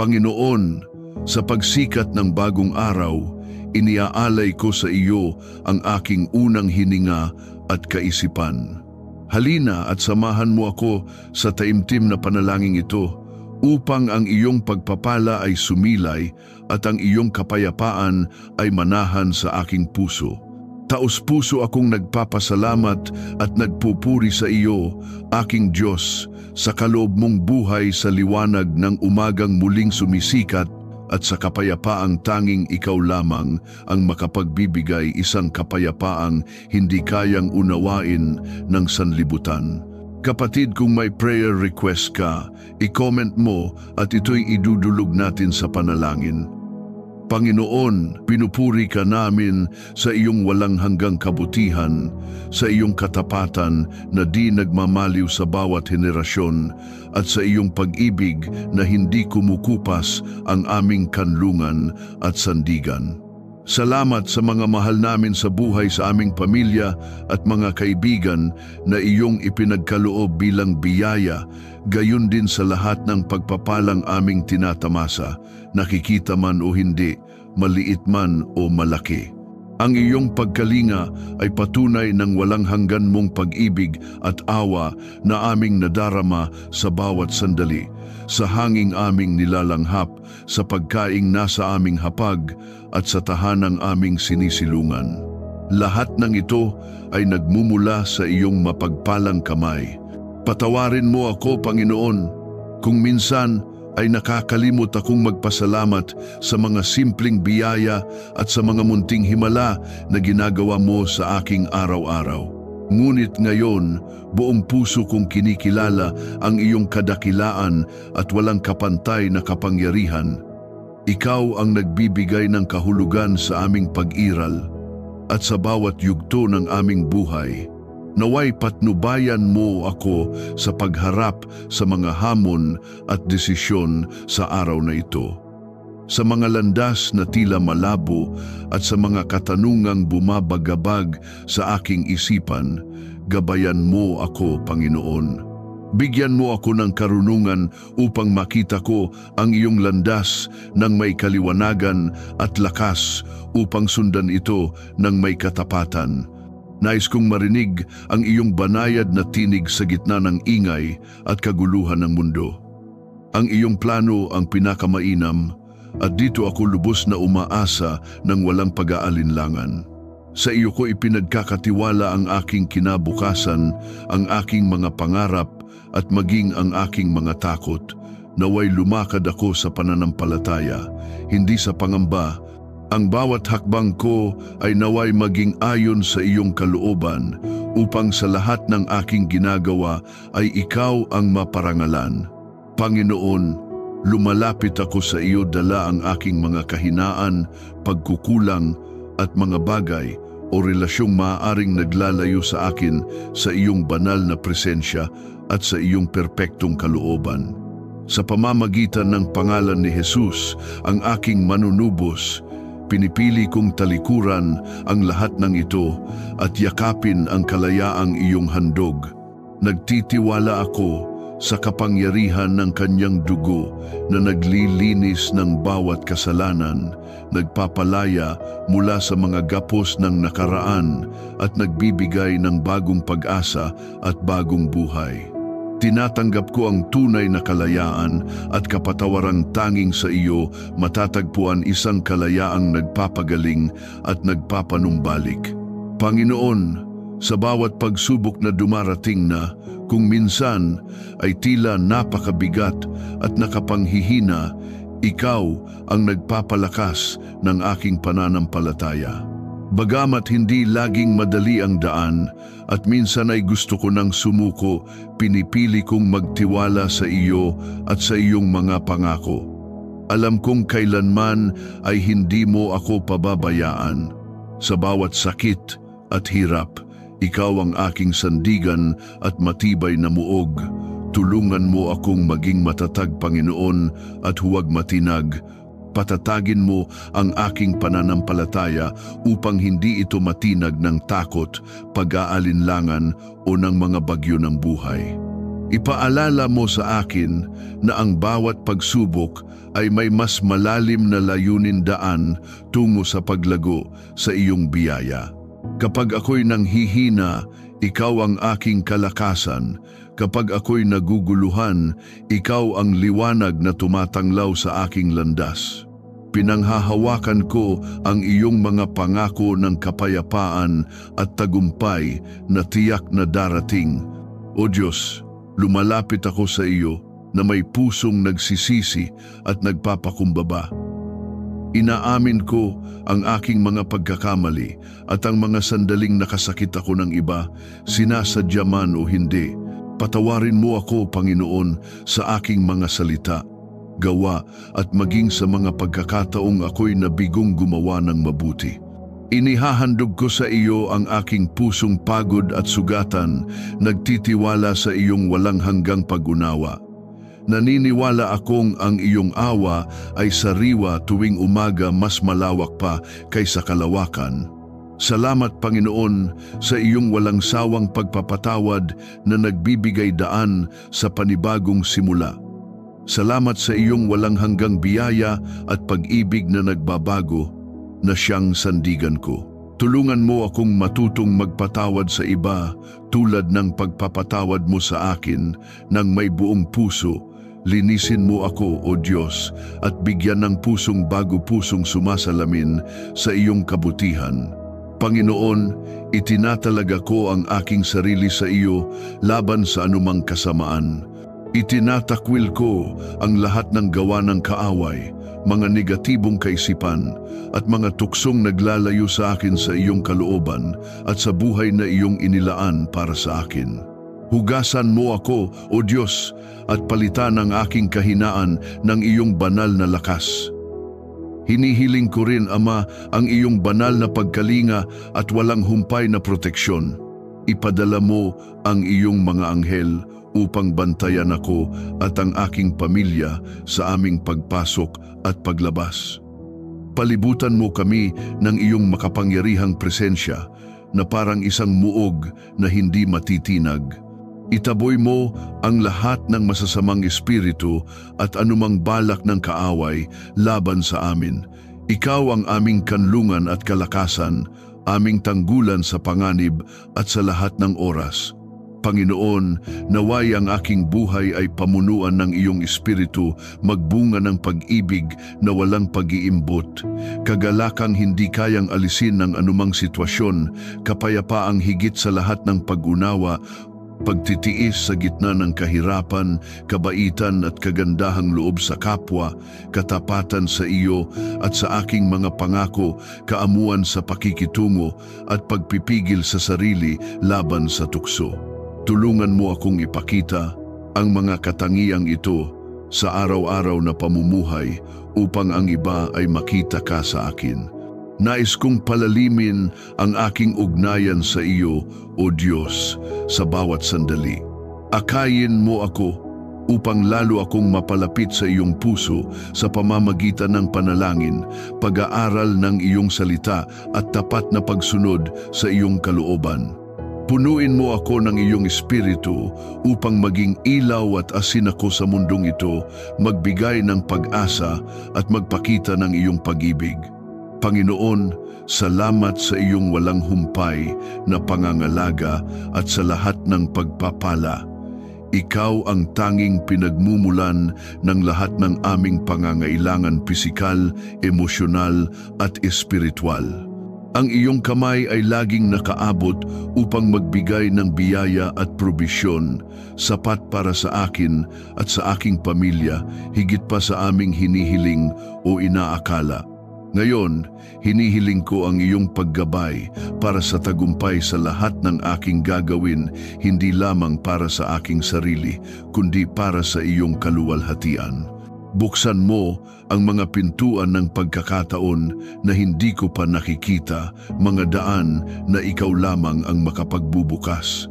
Panginoon, sa pagsikat ng bagong araw, iniaalay ko sa iyo ang aking unang hininga at kaisipan. Halina at samahan mo ako sa taimtim na panalangin ito upang ang iyong pagpapala ay sumilay at ang iyong kapayapaan ay manahan sa aking puso. Taos-puso akong nagpapasalamat at nagpupuri sa iyo, aking Diyos, sa kaloob mong buhay sa liwanag ng umagang muling sumisikat at sa kapayapaang tanging ikaw lamang ang makapagbibigay isang kapayapaang hindi kayang unawain ng sanlibutan. Kapatid, kung may prayer request ka, i-comment mo at ito'y idudulog natin sa panalangin. Panginoon, pinupuri ka namin sa iyong walang hanggang kabutihan, sa iyong katapatan na di nagmamaliw sa bawat henerasyon, at sa iyong pag-ibig na hindi kumukupas ang aming kanlungan at sandigan. Salamat sa mga mahal namin sa buhay sa aming pamilya at mga kaibigan na iyong ipinagkaloob bilang biyaya, gayon din sa lahat ng pagpapalang aming tinatamasa, nakikita man o hindi, maliit man o malaki. Ang iyong pagkalinga ay patunay ng walang hanggan mong pag-ibig at awa na aming nadarama sa bawat sandali, sa hanging aming nilalanghap, sa pagkaing nasa aming hapag at sa tahanang aming sinisilungan. Lahat ng ito ay nagmumula sa iyong mapagpalang kamay. Patawarin mo ako, Panginoon, kung minsan ay nakakalimot akong magpasalamat sa mga simpleng biyaya at sa mga munting himala na ginagawa mo sa aking araw-araw. Ngunit ngayon, buong puso kong kinikilala ang iyong kadakilaan at walang kapantay na kapangyarihan. Ikaw ang nagbibigay ng kahulugan sa aming pag-iral at sa bawat yugto ng aming buhay. Naway patnubayan mo ako sa pagharap sa mga hamon at desisyon sa araw na ito. Sa mga landas na tila malabo at sa mga katanungang bumabagabag sa aking isipan, gabayan mo ako, Panginoon. Bigyan mo ako ng karunungan upang makita ko ang iyong landas ng may kaliwanagan at lakas upang sundan ito ng may katapatan. Nais kong marinig ang iyong banayad na tinig sa gitna ng ingay at kaguluhan ng mundo. Ang iyong plano ang pinakamainam at dito ako lubos na umaasa ng walang pag-aalinlangan. Sa iyo ko ipinagkakatiwala ang aking kinabukasan, ang aking mga pangarap at maging ang aking mga takot. Naway lumakad ako sa pananampalataya, hindi sa pangamba. Ang bawat hakbang ko ay naway maging ayon sa iyong kalooban upang sa lahat ng aking ginagawa ay ikaw ang maparangalan. Panginoon, lumalapit ako sa iyo dala ang aking mga kahinaan, pagkukulang at mga bagay o relasyong maaaring naglalayo sa akin sa iyong banal na presensya at sa iyong perpektong kalooban. Sa pamamagitan ng pangalan ni Jesus, ang aking manunubos, pinipili kong talikuran ang lahat ng ito at yakapin ang kalayaang iyong handog. Nagtitiwala ako sa kapangyarihan ng kanyang dugo na naglilinis ng bawat kasalanan, nagpapalaya mula sa mga gapos ng nakaraan at nagbibigay ng bagong pag-asa at bagong buhay. Tinatanggap ko ang tunay na kalayaan at kapatawarang tanging sa iyo matatagpuan isang kalayaang nagpapagaling at nagpapanumbalik. Panginoon, sa bawat pagsubok na dumarating na, kung minsan ay tila napakabigat at nakapanghihina, ikaw ang nagpapalakas ng aking pananampalataya. Bagamat hindi laging madali ang daan at minsan ay gusto ko nang sumuko, pinipili kong magtiwala sa iyo at sa iyong mga pangako. Alam kong kailanman ay hindi mo ako pababayaan. Sa bawat sakit at hirap, ikaw ang aking sandigan at matibay na muog. Tulungan mo akong maging matatag, Panginoon, at huwag matinag. Patatagin mo ang aking pananampalataya upang hindi ito matinag ng takot, pag-aalinlangan o ng mga bagyo ng buhay. Ipaalala mo sa akin na ang bawat pagsubok ay may mas malalim na layunin daan tungo sa paglago sa iyong biyaya. Kapag ako'y nanghihina, ikaw ang aking kalakasan. Kapag ako'y naguguluhan, ikaw ang liwanag na tumatanglaw sa aking landas. Pinanghahawakan ko ang iyong mga pangako ng kapayapaan at tagumpay na tiyak na darating. O Diyos, lumalapit ako sa iyo na may pusong nagsisisi at nagpapakumbaba. Inaamin ko ang aking mga pagkakamali at ang mga sandaling nakasakit ako ng iba, sinasadya man o hindi. Patawarin mo ako, Panginoon, sa aking mga salita, gawa at maging sa mga pagkakataong ako'y nabigong gumawa ng mabuti. Inihahandog ko sa iyo ang aking pusong pagod at sugatan, nagtitiwala sa iyong walang hanggang pag-unawa. Naniniwala akong ang iyong awa ay sariwa tuwing umaga mas malawak pa kaysa kalawakan. Salamat, Panginoon, sa iyong walang sawang pagpapatawad na nagbibigay daan sa panibagong simula. Salamat sa iyong walang hanggang biyaya at pag-ibig na nagbabago na siyang sandigan ko. Tulungan mo akong matutong magpatawad sa iba tulad ng pagpapatawad mo sa akin ng may buong puso. Linisin mo ako, O Diyos, at bigyan ng pusong bago pusong sumasalamin sa iyong kabutihan. Panginoon, itinatalaga ko ang aking sarili sa iyo laban sa anumang kasamaan. Itinatakwil ko ang lahat ng gawa ng kaaway, mga negatibong kaisipan at mga tuksong naglalayo sa akin sa iyong kalooban at sa buhay na iyong inilaan para sa akin. Hugasan mo ako, O Diyos, at palitan ang aking kahinaan ng iyong banal na lakas. Hinihiling ko rin, Ama, ang iyong banal na pagkalinga at walang humpay na proteksyon. Ipadala mo ang iyong mga anghel upang bantayan ako at ang aking pamilya sa aming pagpasok at paglabas. Palibutan mo kami ng iyong makapangyarihang presensya na parang isang muog na hindi matitinag. Itaboy mo ang lahat ng masasamang espiritu at anumang balak ng kaaway laban sa amin. Ikaw ang aming kanlungan at kalakasan, aming tanggulan sa panganib at sa lahat ng oras. Panginoon, naway ang aking buhay ay pamunuan ng iyong espiritu, magbunga ng pag-ibig na walang pag-iimbot. Kagalakang hindi kayang alisin ng anumang sitwasyon, kapayapaang higit sa lahat ng pag-unawa, pagtitiis sa gitna ng kahirapan, kabaitan at kagandahang loob sa kapwa, katapatan sa iyo at sa aking mga pangako, kaamuan sa pakikitungo at pagpipigil sa sarili laban sa tukso. Tulungan mo akong ipakita ang mga katangiang ito sa araw-araw na pamumuhay upang ang iba ay makita ka sa akin. Nais kong palalimin ang aking ugnayan sa iyo, O Diyos, sa bawat sandali. Akayin mo ako upang lalo akong mapalapit sa iyong puso sa pamamagitan ng panalangin, pag-aaral ng iyong salita at tapat na pagsunod sa iyong kalooban. Punuin mo ako ng iyong espiritu upang maging ilaw at asin ako sa mundong ito, magbigay ng pag-asa at magpakita ng iyong pag-ibig. Panginoon, salamat sa iyong walang humpay na pangangalaga at sa lahat ng pagpapala. Ikaw ang tanging pinagmumulan ng lahat ng aming pangangailangan pisikal, emosyonal at espiritual. Ang iyong kamay ay laging nakaabot upang magbigay ng biyaya at probisyon, sapat para sa akin at sa aking pamilya, higit pa sa aming hinihiling o inaakala. Ngayon, hinihiling ko ang iyong paggabay para sa tagumpay sa lahat ng aking gagawin, hindi lamang para sa aking sarili, kundi para sa iyong kaluwalhatian. Buksan mo ang mga pintuan ng pagkakataon na hindi ko pa nakikita, mga daan na ikaw lamang ang makapagbubukas.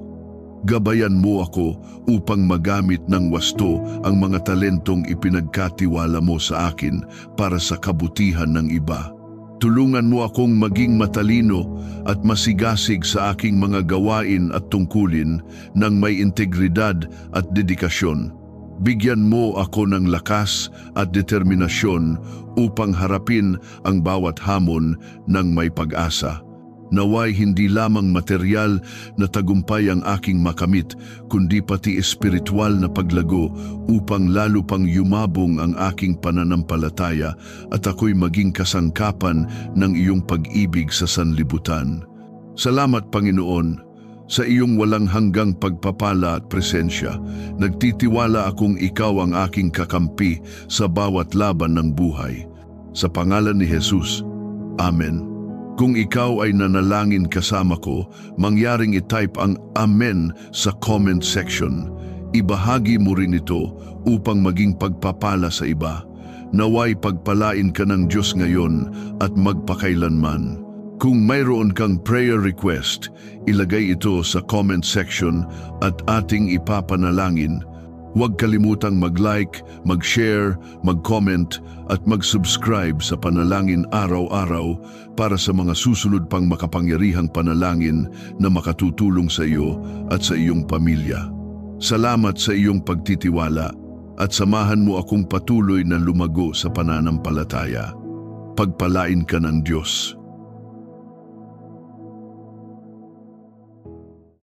Gabayan mo ako upang magamit ng wasto ang mga talentong ipinagkatiwala mo sa akin para sa kabutihan ng iba. Tulungan mo akong maging matalino at masigasig sa aking mga gawain at tungkulin ng may integridad at dedikasyon. Bigyan mo ako ng lakas at determinasyon upang harapin ang bawat hamon ng may pag-asa. Naway hindi lamang material na tagumpay ang aking makamit, kundi pati espiritual na paglago upang lalo pang yumabong ang aking pananampalataya at ako'y maging kasangkapan ng iyong pag-ibig sa sanlibutan. Salamat, Panginoon, sa iyong walang hanggang pagpapala at presensya. Nagtitiwala akong ikaw ang aking kakampi sa bawat laban ng buhay. Sa pangalan ni Jesus, Amen. Kung ikaw ay nanalangin kasama ko, mangyaring i-type ang Amen sa comment section. Ibahagi mo rin ito upang maging pagpapala sa iba. Naway pagpalain ka ng Diyos ngayon at magpakailanman. Kung mayroon kang prayer request, ilagay ito sa comment section at ating ipapanalangin. Huwag kalimutang mag-like, mag-share, mag-comment at mag-subscribe sa Panalangin Araw-Araw para sa mga susunod pang makapangyarihang panalangin na makatutulong sa iyo at sa iyong pamilya. Salamat sa iyong pagtitiwala at samahan mo akong patuloy na lumago sa pananampalataya. Pagpalain ka ng Diyos.